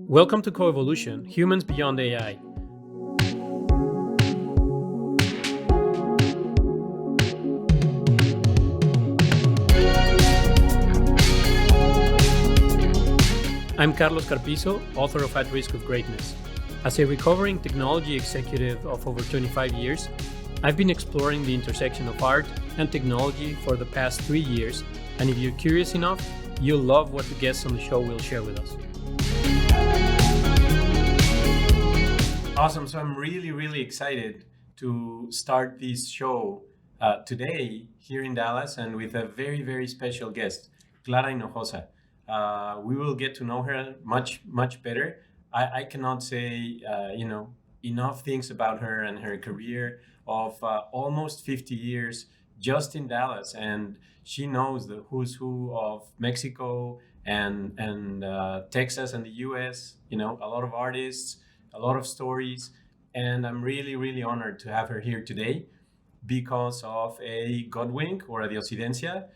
Welcome to Coevolution, Humans Beyond AI. I'm Carlos Carpizo, author of At Risk of Greatness. As a recovering technology executive of over 25 years, I've been exploring the intersection of art and technology for the past 3 years, and if you're curious enough, you'll love what the guests on the show will share with us. Awesome. So I'm really excited to start this show today here in Dallas and with a very special guest, Clara Hinojosa. We will get to know her much better. I cannot say enough things about her and her career of almost 50 years just in Dallas, and she knows the who's who of Mexico and Texas and the U.S. A lot of artists, a lot of stories, and I'm really honored to have her here today because of a God wink or a diosidencia.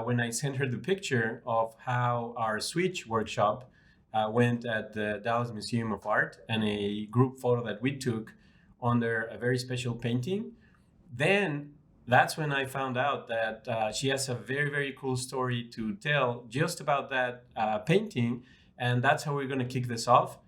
When I sent her the picture of how our Switch workshop went at the Dallas Museum of Art and a group photo that we took under a very special painting, then that's when I found out that she has a very cool story to tell just about that painting, and that's how we're going to kick this off.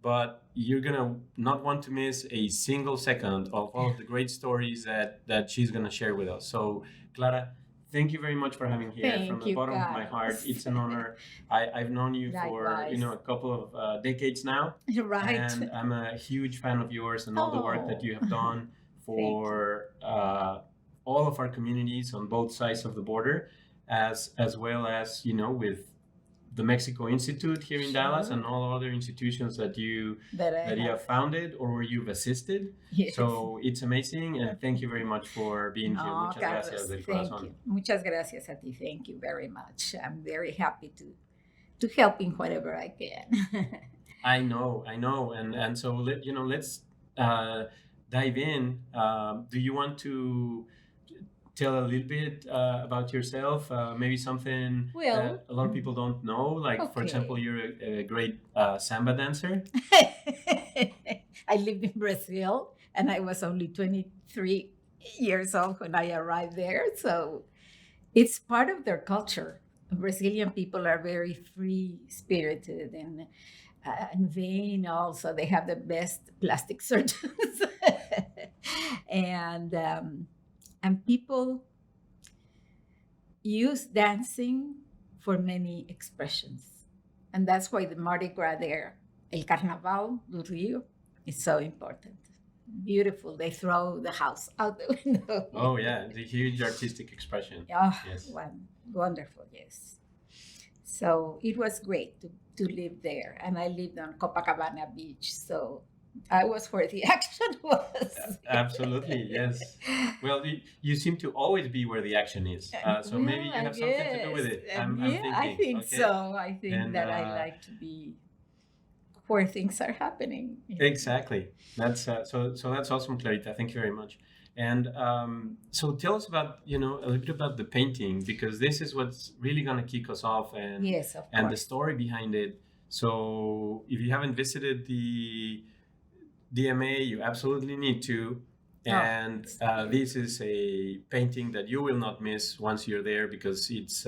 But you're going to not want to miss a single second of all of the great stories that she's going to share with us. So, Clara, thank you very much for having me here. From the bottom of my heart. It's an honor. I've known you for a couple of decades now. Right. And I'm a huge fan of yours and all the work that you have done for all of our communities on both sides of the border, as well as with the Mexico Institute here in Dallas and all other institutions that you have founded or where you've assisted. Yes. So it's amazing, and thank you very much for being here. Muchas gracias del corazón. You. Muchas gracias a ti. Thank you very much. I'm very happy to help in whatever I can. I know, and so let's dive in. Do you want to tell a little bit about yourself, maybe something that a lot of people don't know, like for example, you're a great samba dancer. I lived in Brazil and I was only 23 years old when I arrived there, so it's part of their culture. Brazilian people are very free-spirited and vain also. They have the best plastic surgeons. And people use dancing for many expressions. And that's why the Mardi Gras there, El Carnaval do Rio, is so important. Beautiful. They throw the house out the window. Oh, yeah. The huge artistic expression. Oh, yes. Wonderful, yes. So it was great to live there. And I lived on Copacabana Beach, so I was where the action was. Absolutely, yes. Well, you seem to always be where the action is. So maybe you have something to do with it. I'm thinking. I think so. I think that I like to be where things are happening. Exactly. That's so that's awesome, Clarita. Thank you very much. And so tell us about a little bit about the painting, because this is what's really going to kick us off, and yes, of course. And the story behind it. So if you haven't visited the DMA, you absolutely need to. And this is a painting that you will not miss once you're there, because its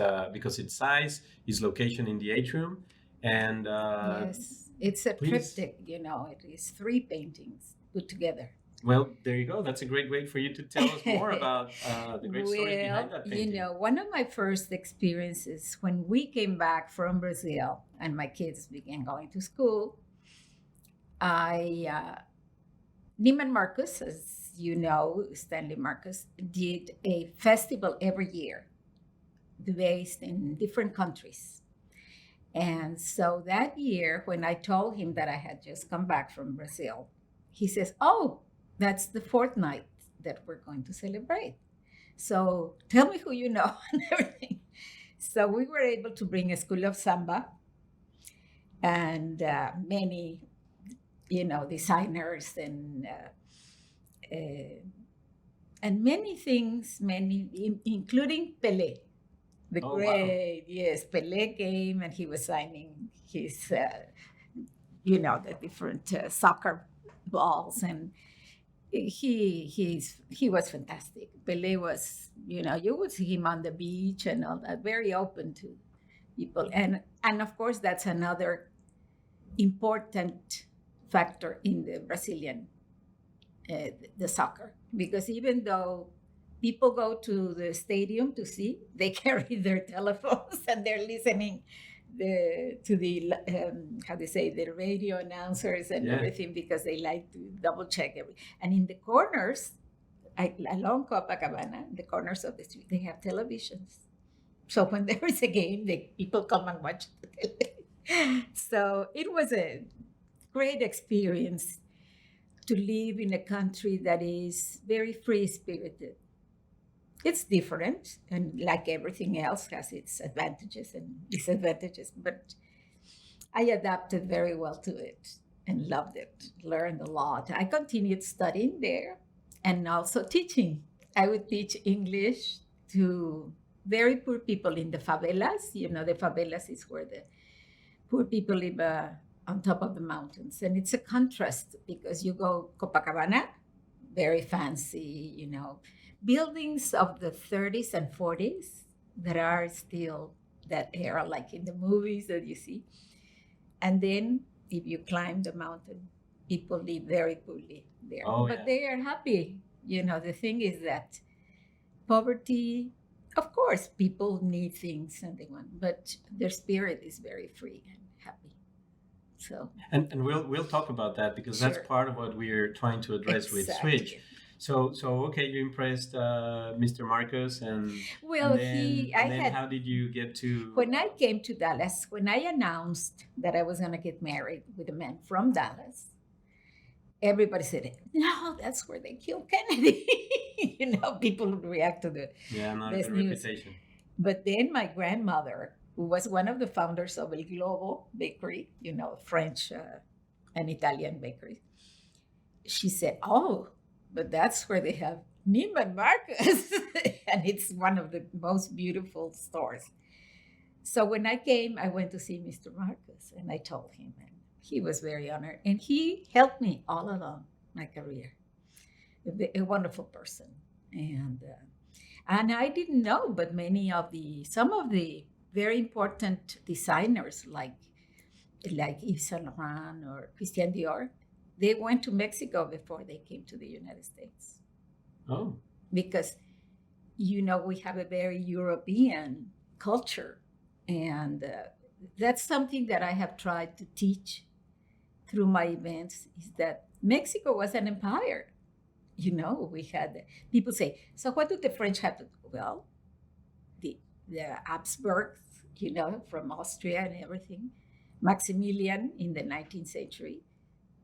size, its location in the atrium, and yes, it's a triptych. It is 3 paintings put together. Well, there you go. That's a great way for you to tell us more about the great stories behind that painting. One of my first experiences when we came back from Brazil and my kids began going to school, Neiman Marcus, as you know, Stanley Marcus, did a festival every year based in different countries. And so that year, when I told him that I had just come back from Brazil, he says, "Oh, that's the 4th night that we're going to celebrate. So tell me who you know," and everything. So we were able to bring a school of samba and many designers and many things, including Pelé, the great, wow. Yes, Pelé came and he was signing his the different soccer balls, and he was fantastic. Pele was, you would see him on the beach and all that, very open to people, and of course that's another important factor in the Brazilian the soccer, because even though people go to the stadium to see, they carry their telephones and they're listening to the how they say, the radio announcers and everything, because they like to double check everything. And in the corners, along Copacabana, the corners of the street, they have televisions. So when there is a game, people come and watch the television. So it was a great experience to live in a country that is very free-spirited. It's different, and like everything else, has its advantages and disadvantages, but I adapted very well to it and loved it, learned a lot. I continued studying there and also teaching. I would teach English to very poor people in the favelas. The favelas is where the poor people live on top of the mountains. And it's a contrast, because you go Copacabana, very fancy, buildings of the 30s and 40s that are still that era, like in the movies that you see. And then if you climb the mountain, people live very poorly there. But they are happy. The thing is that poverty, of course, people need things and they want, but their spirit is very free and happy. So and we'll talk about that, because that's part of what we're trying to address with Switch. So okay, you impressed Mr. Marcus, and then how did you get to? When I came to Dallas, when I announced that I was going to get married with a man from Dallas, everybody said, "No, that's where they killed Kennedy." People would react to the reputation. But then my grandmother, who was one of the founders of El Globo bakery, French and Italian bakery, she said, "Oh, but that's where they have Neiman Marcus." And it's one of the most beautiful stores. So when I came, I went to see Mr. Marcus, and I told him, and he was very honored. And he helped me all along my career. A wonderful person. And I didn't know, but some of the very important designers like Yves Saint Laurent or Christian Dior, they went to Mexico before they came to the United States. Oh. Because, we have a very European culture. And that's something that I have tried to teach through my events, is that Mexico was an empire. We had, people say, so what do the French have to do? Well, the Habsburgs, from Austria and everything, Maximilian in the 19th century,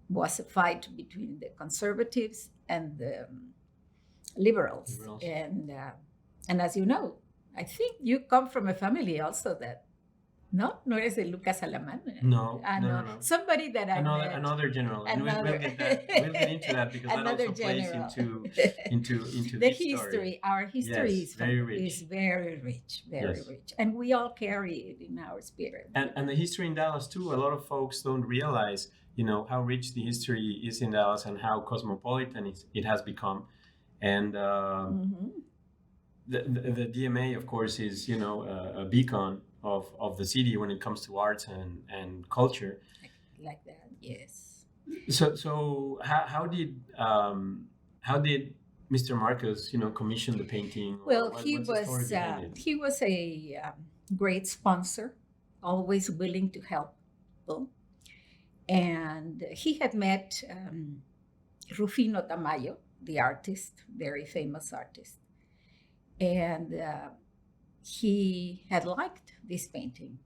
was a fight between the conservatives and the liberals. And as you know, I think you come from a family also that, no eres de Lucas Alamán. No. Somebody that I met. Another general. And we'll get into that, because that also plays into the history. Our history is very rich. Is very rich, very rich. And we all carry it in our spirit. And the history in Dallas too, a lot of folks don't realize, how rich the history is in Dallas and how cosmopolitan it has become. And the DMA, of course, is, a beacon of the city when it comes to arts and culture. Like that, yes. So how did Mr. Marcus, commission the painting? Well, he was a great sponsor, always willing to help people. And he had met Rufino Tamayo, the artist, very famous artist. And he had liked this painting.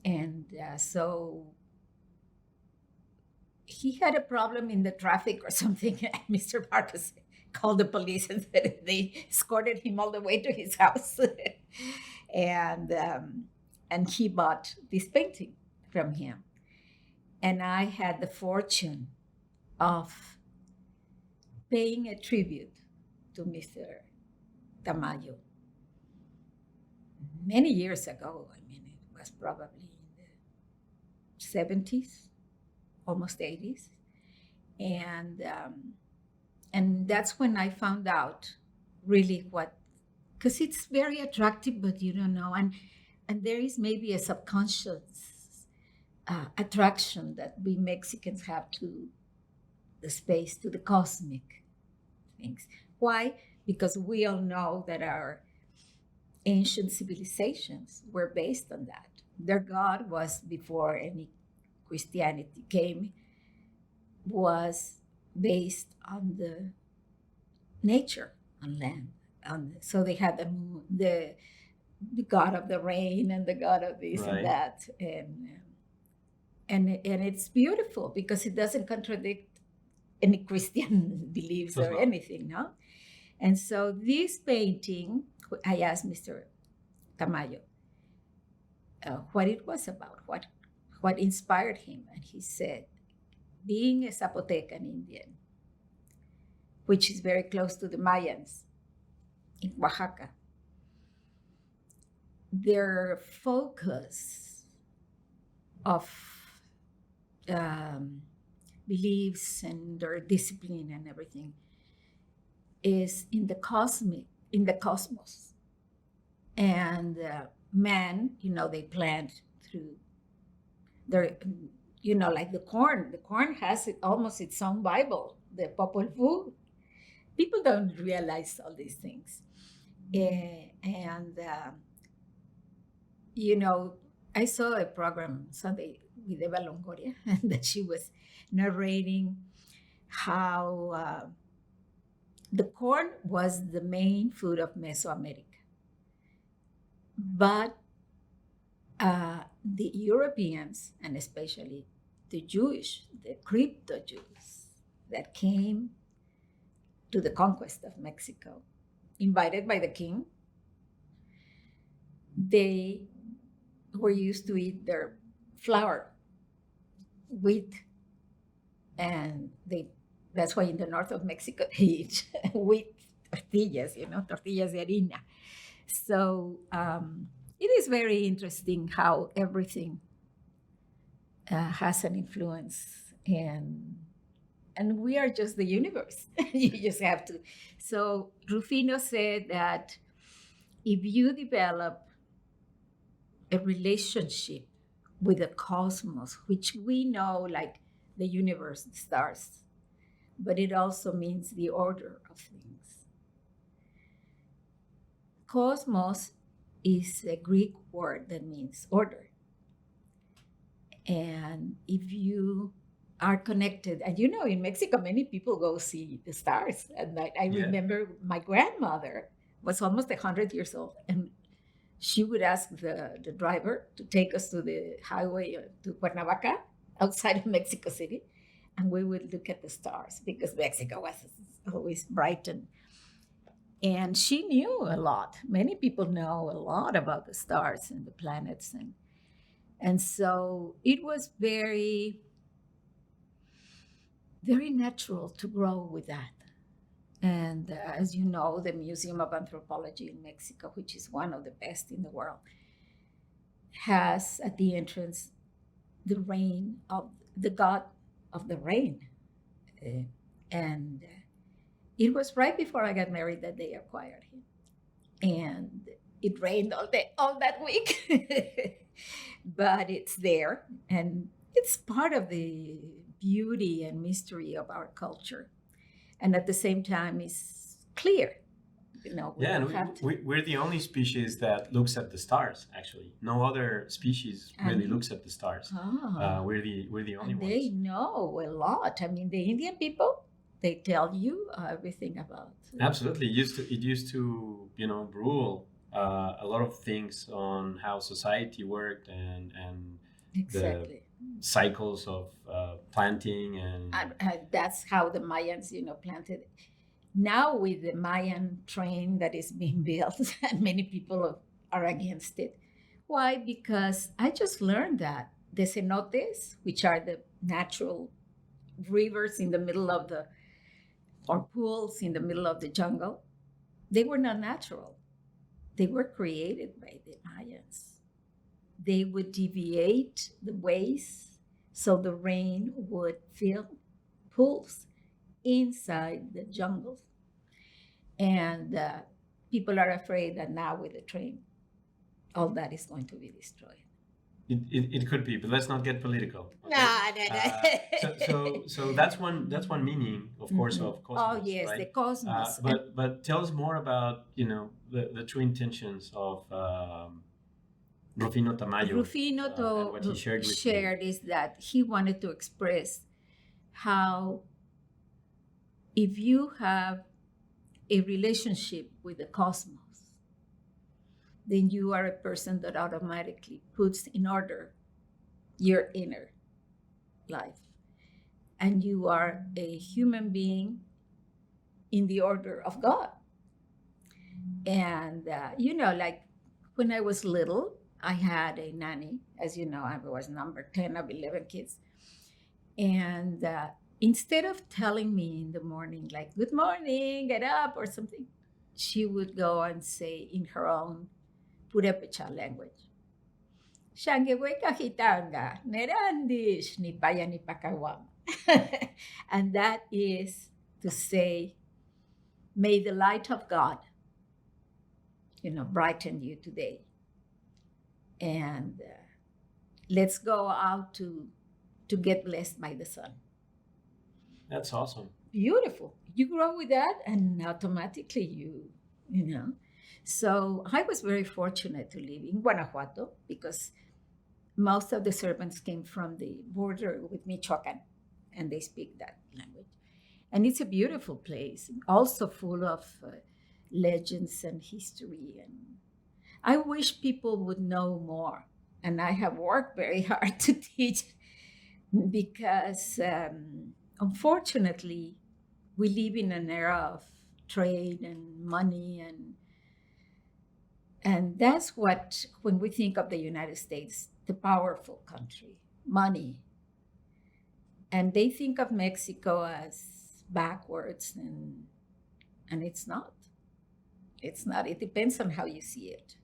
And so he had a problem in the traffic or something. And Mr. Marcus called the police and said they escorted him all the way to his house. And he bought this painting from him. And I had the fortune of paying a tribute to Mr. Tamayo many years ago. I mean, it was probably in the 70s. almost 80s. And that's when I found out really what, because it's very attractive, but you don't know. And there is maybe a subconscious attraction that we Mexicans have to the space, to the cosmic things. Why? Because we all know that our ancient civilizations were based on that. Their God was, before any Christianity came, was based on the nature, on land. So they had the moon, the god of the rain, and the god of this Right. and that, and it's beautiful because it doesn't contradict any Christian beliefs Does or not. anything, no. And so this painting, I asked Mr. Tamayo what it was about, what inspired him, and he said, being a Zapotecan Indian, which is very close to the Mayans in Oaxaca, their focus of beliefs and their discipline and everything is in the cosmos. And man, they plant through their, like the corn. The corn has almost its own Bible, the Popol Vuh. People don't realize all these things. And I saw a program Sunday with Eva Longoria, and that she was narrating how the corn was the main food of Mesoamerica. But the Europeans, and especially the crypto Jews that came to the conquest of Mexico, invited by the king, they were used to eat their flour, wheat, and that's why in the north of Mexico they eat wheat tortillas, tortillas de harina. So it is very interesting how everything has an influence, and we are just the universe. You just have to. So Rufino said that if you develop a relationship with the cosmos, which we know like the universe, the stars, but it also means the order of things. Cosmos is a Greek word that means order. And if you are connected, and in Mexico, many people go see the stars at night. I remember my grandmother was almost 100 years old, and she would ask the driver to take us to the highway to Cuernavaca, outside of Mexico City, and we would look at the stars because Mexico was always bright. And she knew a lot. Many people know a lot about the stars and the planets. And so it was very, very natural to grow with that. And as you know, the Museum of Anthropology in Mexico, which is one of the best in the world, has at the entrance the reign of the god of the rain. And it was right before I got married that they acquired him. And it rained all that week. But it's there, and it's part of the beauty and mystery of our culture. And at the same time, it's clear. We're the only species that looks at the stars. Actually, no other species really looks at the stars. We're the only ones. They know a lot. I mean, the Indian people, they tell you everything about. Absolutely, it used to rule a lot of things on how society worked and exactly the cycles of planting and that's how the Mayans planted. Now with the Mayan train that is being built, and many people are against it. Why? Because I just learned that the cenotes, which are the natural rivers in the middle of or pools in the middle of the jungle, they were not natural. They were created by the Mayans. They would deviate the ways so the rain would fill pools inside the jungles. And people are afraid that now with the train, all that is going to be destroyed. It could be, but let's not get political. Okay? So that's one meaning, of course, of cosmos. Oh yes, right? the cosmos. But tell us more about the true intentions of Rufino Tamayo. Rufino what he shared with is that he wanted to express how if you have a relationship with the cosmos, then you are a person that automatically puts in order your inner life. And you are a human being in the order of God. And, like when I was little, I had a nanny. As you know, I was number 10 of 11 kids. And instead of telling me in the morning, like, good morning, get up or something, she would go and say in her own Purepecha language, Shangeweka hitanga, nerandish, ni paya ni pakawam. And that is to say, may the light of God, brighten you today. And let's go out to get blessed by the sun. That's awesome. Beautiful. You grow with that and automatically you know. So I was very fortunate to live in Guanajuato because most of the servants came from the border with Michoacan and they speak that language. And it's a beautiful place, also full of legends and history. And I wish people would know more. And I have worked very hard to teach because unfortunately, we live in an era of trade and money and that's what, when we think of the United States, the powerful country, money. And they think of Mexico as backwards and it's not. It's not. It depends on how you see it.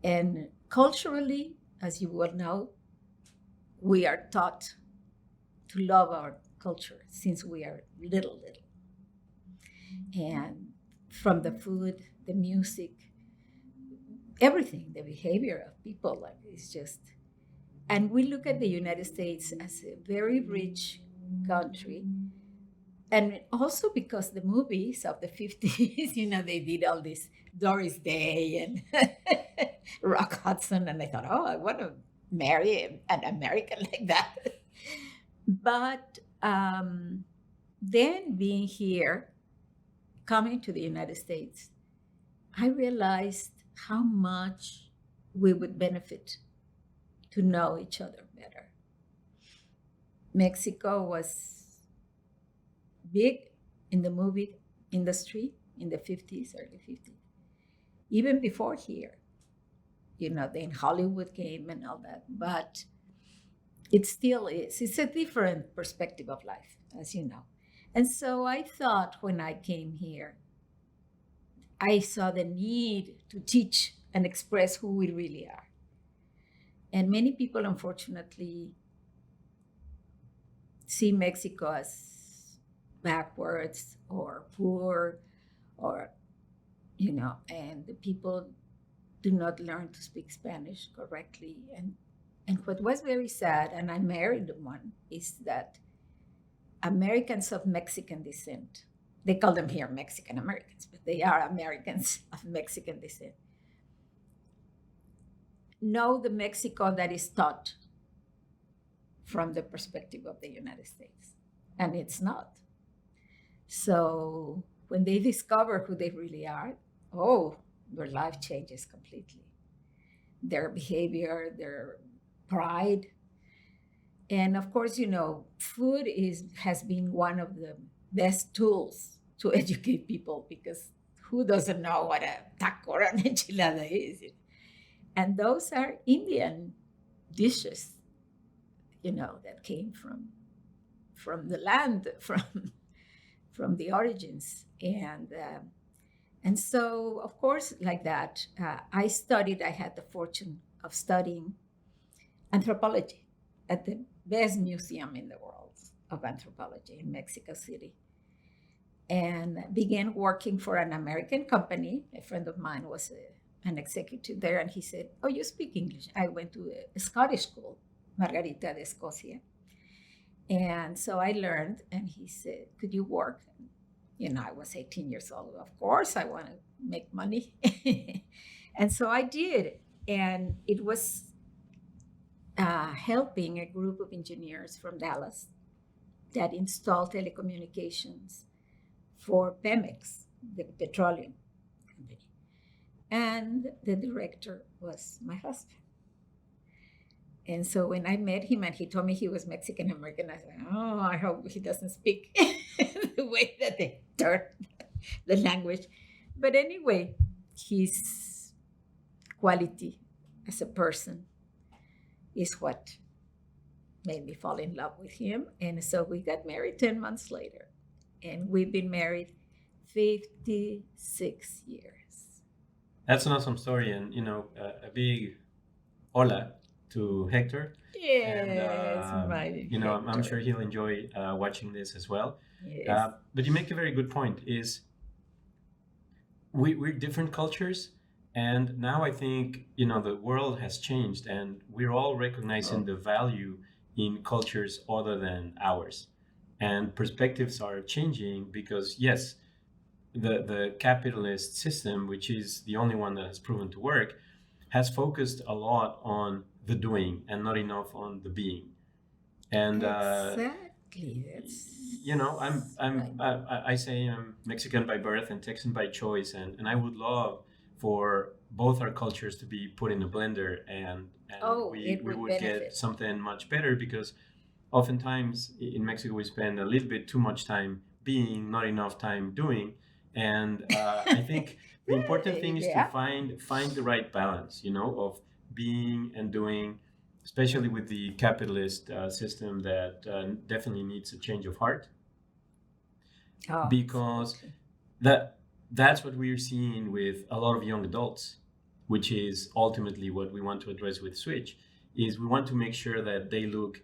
And culturally, as you well know, we are taught to love our culture since we are little. And from the food, the music, everything, the behavior of people, like it's just, and we look at the United States as a very rich country. And also because the movies of the 50s, they did all this Doris Day and Rock Hudson. And I thought, I want to marry an American like that. But then being here, coming to the United States, I realized how much we would benefit to know each other better. Mexico was big in the movie industry in the 50s, early 50s, even before here. Then Hollywood came and all that, but it still is. It's a different perspective of life, as you know. And so I thought when I came here, I saw the need to teach and express who we really are. And many people, unfortunately, see Mexico as backwards or poor or, and the people do not learn to speak Spanish correctly. And what was very sad, and I married one, is that Americans of Mexican descent, they call them here Mexican Americans, but they are Americans of Mexican descent, know the Mexico that is taught from the perspective of the United States. And it's not. So when they discover who they really are, their life changes completely. Their behavior, their pride. And of course, food has been one of the best tools to educate people, because who doesn't know what a taco or an enchilada is? And those are Indian dishes, that came from the land, from the origins. And so, of course, like that, I had the fortune of studying anthropology at the best museum in the world of anthropology in Mexico City, and began working for an American company. A friend of mine was an executive there, and he said, "Oh, you speak English." I went to a Scottish school, Margarita de Escocia. And so I learned, and he said, "Could you work?" I was 18 years old. Of course, I want to make money. And so I did. And it was helping a group of engineers from Dallas that installed telecommunications for Pemex, the petroleum company. And the director was my husband. And so when I met him and he told me he was Mexican American, I said, "Oh, I hope he doesn't speak the way that they turn the language." But anyway, his quality as a person is what made me fall in love with him. And so we got married 10 months later. And we've been married 56 years. That's an awesome story. And, a big hola to Hector. Yes, And, my I'm sure he'll enjoy watching this as well. Yes. But you make a very good point, is we're different cultures. And now I think, the world has changed and we're all recognizing the value in cultures other than ours. And perspectives are changing because, yes, the capitalist system, which is the only one that has proven to work, has focused a lot on the doing and not enough on the being. And exactly, I say I'm Mexican by birth and Texan by choice, and I would love for both our cultures to be put in a blender, and we would get something much better, because oftentimes in Mexico we spend a little bit too much time being, not enough time doing. And I think the important thing is to find the right balance, of being and doing, especially with the capitalist system that definitely needs a change of heart. Because that's what we're seeing with a lot of young adults, which is ultimately what we want to address with Switch, is we want to make sure that they look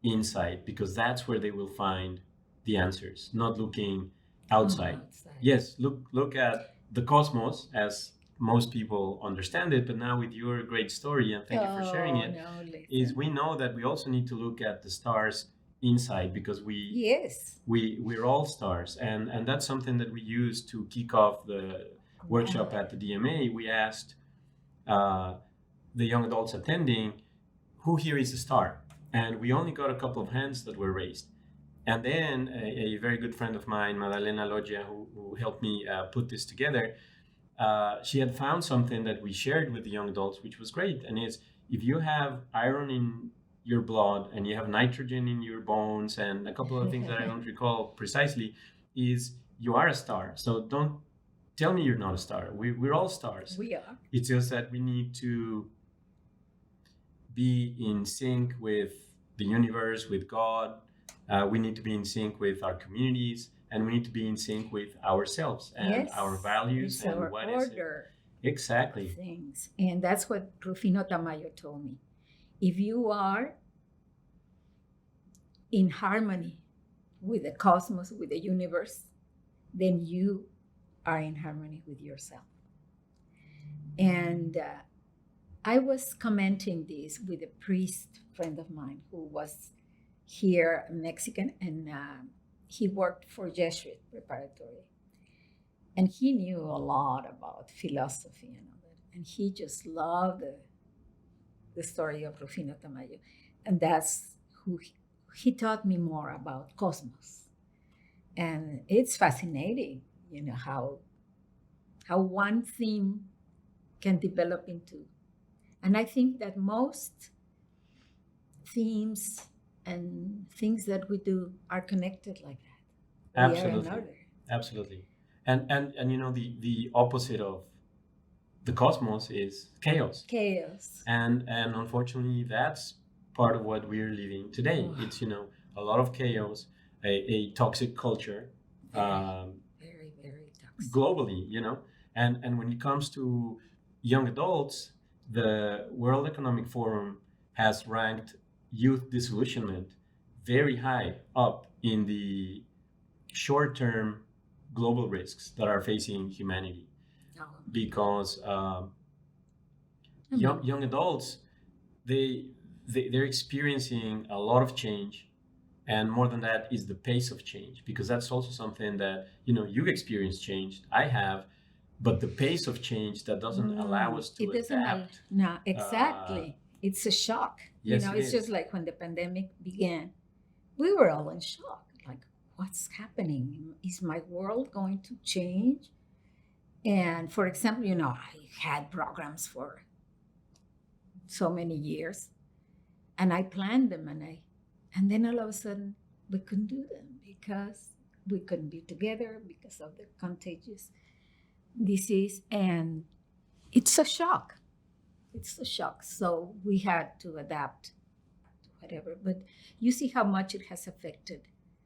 inside, because that's where they will find the answers, not looking outside. Yes, look at the cosmos as most people understand it, but now with your great story, and thank you for sharing it, is we know that we also need to look at the stars inside, because we're all stars, and that's something that we used to kick off the workshop at the DMA. We asked the young adults attending, who here is a star? And we only got a couple of hands that were raised. And then a very good friend of mine, Madalena Loggia, who helped me put this together, she had found something that we shared with the young adults, which was great. And it's, if you have iron in your blood and you have nitrogen in your bones and a couple of things that I don't recall precisely, is you are a star. So don't tell me you're not a star. We're all stars. We are. It's just that we need to be in sync with the universe, with God. We need to be in sync with our communities, and we need to be in sync with ourselves and our values and our what order. Exactly. Things. And that's what Rufino Tamayo told me. If you are in harmony with the cosmos, with the universe, then you are in harmony with yourself. And I was commenting this with a priest friend of mine who was here, Mexican, and he worked for Jesuit Preparatory. And he knew a lot about philosophy and all that. And he just loved the story of Rufino Tamayo. And that's who he taught me more about cosmos. And it's fascinating, how one theme can develop into. And I think that most themes and things that we do are connected like that. Absolutely. And the opposite of the cosmos is chaos. And unfortunately, that's part of what we're living today. It's a lot of chaos, a toxic culture, very, very toxic globally. And when it comes to young adults, the World Economic Forum has ranked youth disillusionment very high up in the short-term global risks that are facing humanity, Oh. because young adults, they're experiencing a lot of change, and more than that is the pace of change, because that's also something that you've experienced change. I have, but the pace of change that doesn't allow us to It doesn't adapt. no, exactly. It's a shock. Yes, it it's is. just like when the pandemic began, we were all in shock. Like, what's happening? Is my world going to change? And for example, I had programs for so many years, and I planned them, and then all of a sudden we couldn't do them because we couldn't be together because of the contagious disease, and it's a shock. It's a shock. So we had to adapt to whatever. But you see how much it has affected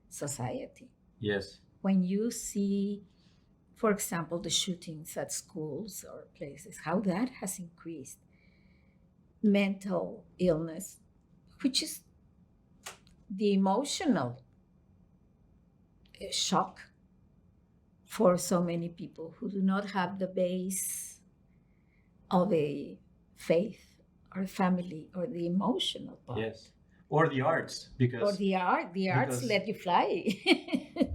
society. Yes. When you see, for example, the shootings at schools or places, how that has increased. Mental illness, which is the emotional shock for so many people who do not have the base of a faith or family or the emotional part. Yes. Or the arts, because Or the arts let you fly.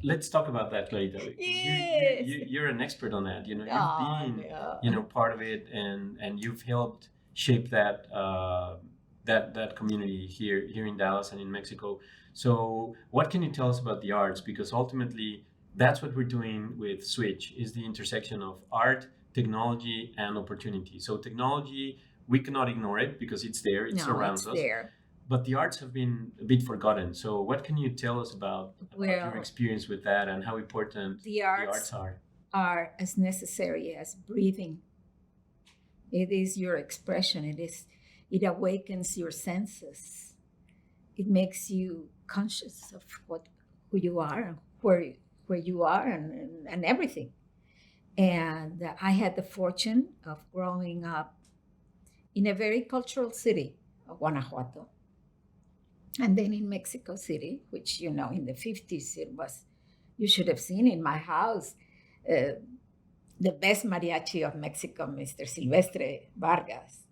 let's talk about that, Clarita. Yes. You're an expert on that. You've yeah. been part of it, and you've helped shape that that community here in Dallas and in Mexico. So what can you tell us about the arts? Because ultimately that's what we're doing with Switch, is the intersection of art, technology, and opportunity. So technology, we cannot ignore it because it's there, it surrounds us. There. But the arts have been a bit forgotten. So what can you tell us about your experience with that, and how important the arts are as necessary as breathing. It is your expression. It awakens your senses. It makes you conscious of who you are and where you are and everything. And I had the fortune of growing up in a very cultural city of Guanajuato. And then in Mexico City, which, in the 50s, you should have seen in my house, the best mariachi of Mexico, Mr. Silvestre Vargas.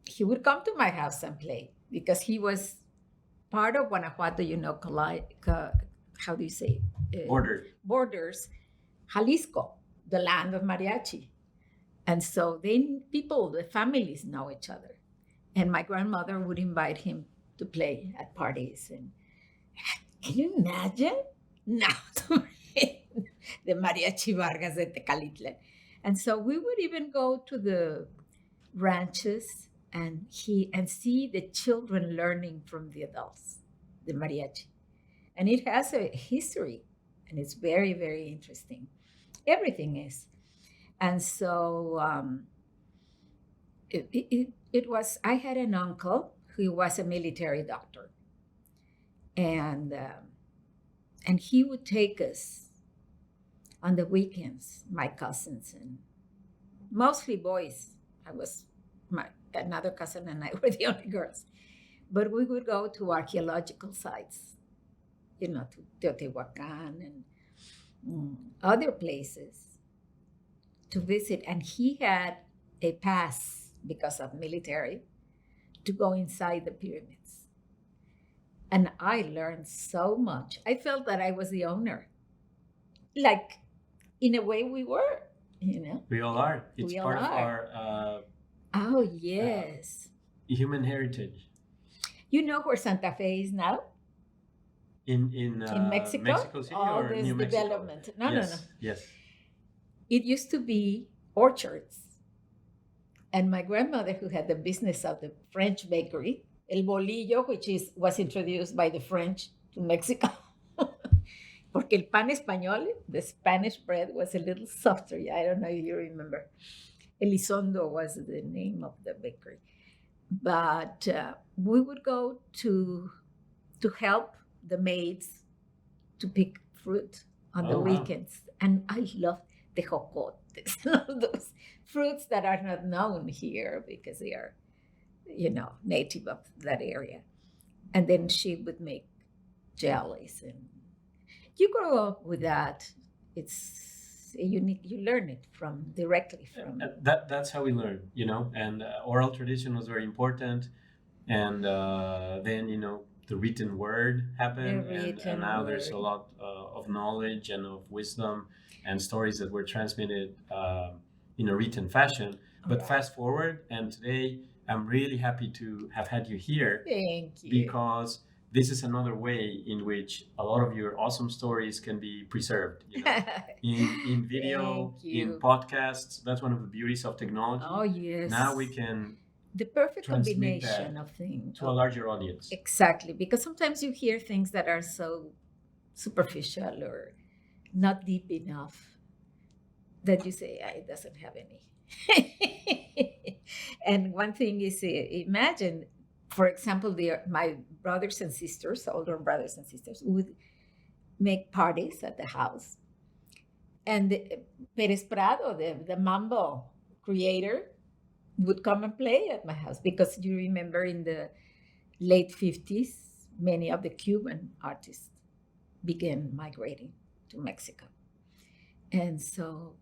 He would come to my house and play because he was part of Guanajuato, how do you say? Borders, Jalisco, the land of mariachi. And so then the families know each other. And my grandmother would invite him to play at parties. And can you imagine? No, the Mariachi Vargas de Tecalitlan. And so we would even go to the ranches and see the children learning from the adults, the mariachi. And it has a history, and it's very, very interesting. Everything is. And so I had an uncle who was a military doctor. And he would take us on the weekends, my cousins, and mostly boys. Another cousin and I were the only girls. But we would go to archaeological sites, to Teotihuacan and other places to visit. And he had a pass because of military to go inside the pyramids. And I learned so much. I felt that I was the owner. Like, in a way we were, We all are. It's part of our... oh, yes. Human heritage. You know where Santa Fe is now? In Mexico City all or this New Mexico? Development. No. Yes. It used to be orchards. And my grandmother, who had the business of the French bakery, El Bolillo, which was introduced by the French to Mexico. Porque el pan español, the Spanish bread, was a little softer. I don't know if you remember. Elizondo was the name of the bakery. But we would go to help the maids to pick fruit on the weekends. And I loved the jocotes, those fruits that are not known here because they are native of that area. And then she would make jellies, and you grow up with that. It's unique. You learn it directly from. That's how we learn, and oral tradition was very important. And then, the written word happened, and now there's a lot of knowledge and of wisdom and stories that were transmitted in a written fashion. But fast forward, and today I'm really happy to have had you here. Thank you. Because this is another way in which a lot of your awesome stories can be preserved, in video, in podcasts. That's one of the beauties of technology. Oh, yes. Now we can the perfect combination of things to a larger audience. Exactly, because sometimes you hear things that are so superficial or not deep enough that you say, it doesn't have any. And one thing is, imagine, for example, my brothers and sisters, older brothers and sisters, would make parties at the house. And Perez Prado, the mambo creator, would come and play at my house, because you remember in the late 50s, many of the Cuban artists began migrating to Mexico. And so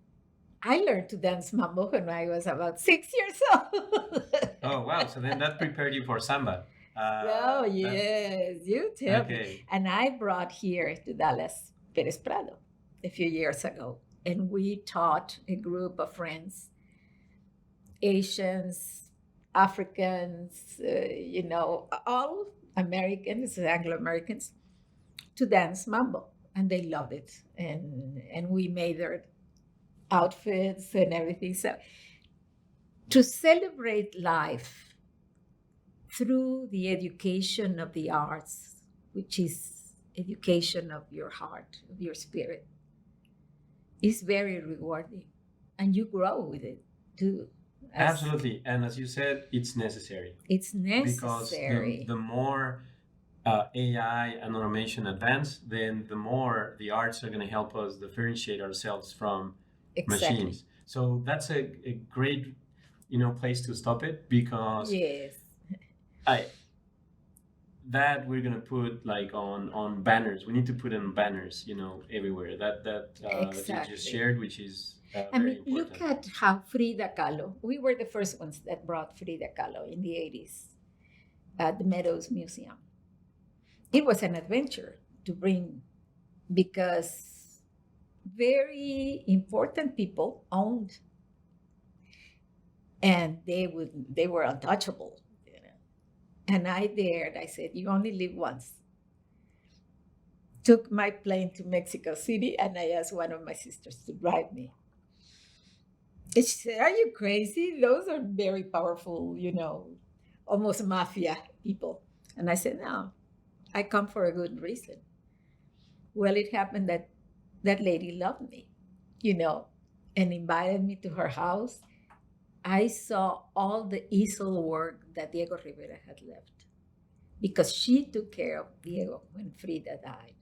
I learned to dance mambo when I was about 6 years old. Oh, wow. So then that prepared you for samba. Oh, yes. You tell me. And I brought here to Dallas Perez Prado a few years ago. And we taught a group of friends, Asians, Africans, all Americans, Anglo-Americans, to dance mambo. And they loved it. And we made their outfits and everything. So to celebrate life through the education of the arts, which is education of your heart, of your spirit, is very rewarding. And you grow with it too. Absolutely. And as you said, it's necessary. It's necessary. Because the more AI and automation advance, then the more the arts are going to help us differentiate ourselves from machines. So that's a great, place to stop it, because yes, that we're going to put like on banners. We need to put in banners, everywhere. That you just shared, which is very important. Look at how Frida Kahlo. We were the first ones that brought Frida Kahlo in the 80s at the Meadows Museum. It was an adventure to bring, because very important people owned, and they were untouchable. And I said, you only live once. Took my plane to Mexico City, and I asked one of my sisters to drive me. And she said, are you crazy? Those are very powerful, almost mafia people. And I said, no, I come for a good reason. Well, it happened that that lady loved me, and invited me to her house. I saw all the easel work that Diego Rivera had left, because she took care of Diego when Frida died.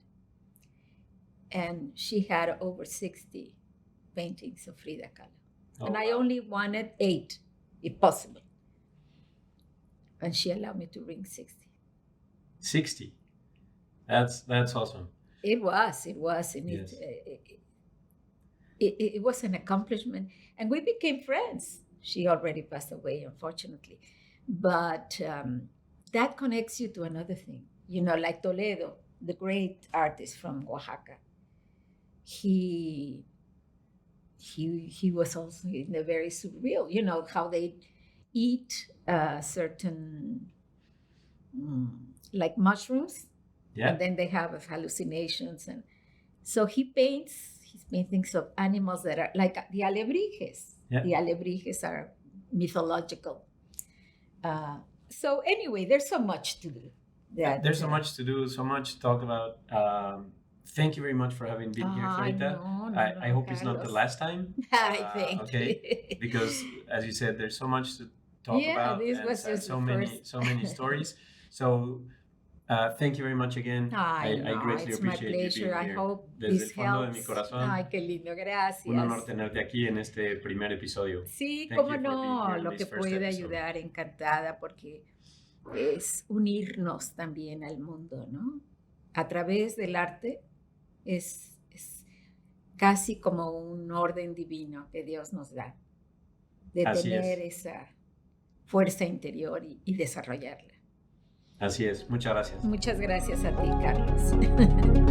And she had over 60 paintings of Frida Kahlo. Oh, and I only wanted 8, if possible. And she allowed me to bring 60. 60? That's awesome. It was. And yes. It was an accomplishment. And we became friends. She already passed away, unfortunately. But that connects you to another thing. Like Toledo, the great artist from Oaxaca. He was also in a very surreal, how they eat certain, like mushrooms. Yeah. And then they have hallucinations. And so he paints his paintings of animals that are like the alebrijes. Yeah. The alebrijes are mythological. So anyway, there's so much to do. There's so much to do, so much to talk about. Thank you very much for having been here, Clarita. I hope Carlos. It's not the last time. I think. Okay, because as you said, there's so much to talk about. This was just so many stories. So Thank you very much again. I greatly it's my appreciate pleasure. you being I here. hope Desde this el fondo helps. de mi corazón, Ay, qué lindo, gracias. un honor tenerte aquí en este primer episodio. Sí, Thank cómo you for being no, here in lo que this first puede episode. ayudar, encantada, porque es unirnos también al mundo, ¿no? A través del arte es casi como un orden divino que Dios nos da, de Así tener es. esa fuerza interior y desarrollarla. Así es, muchas gracias. Muchas gracias a ti, Carlos.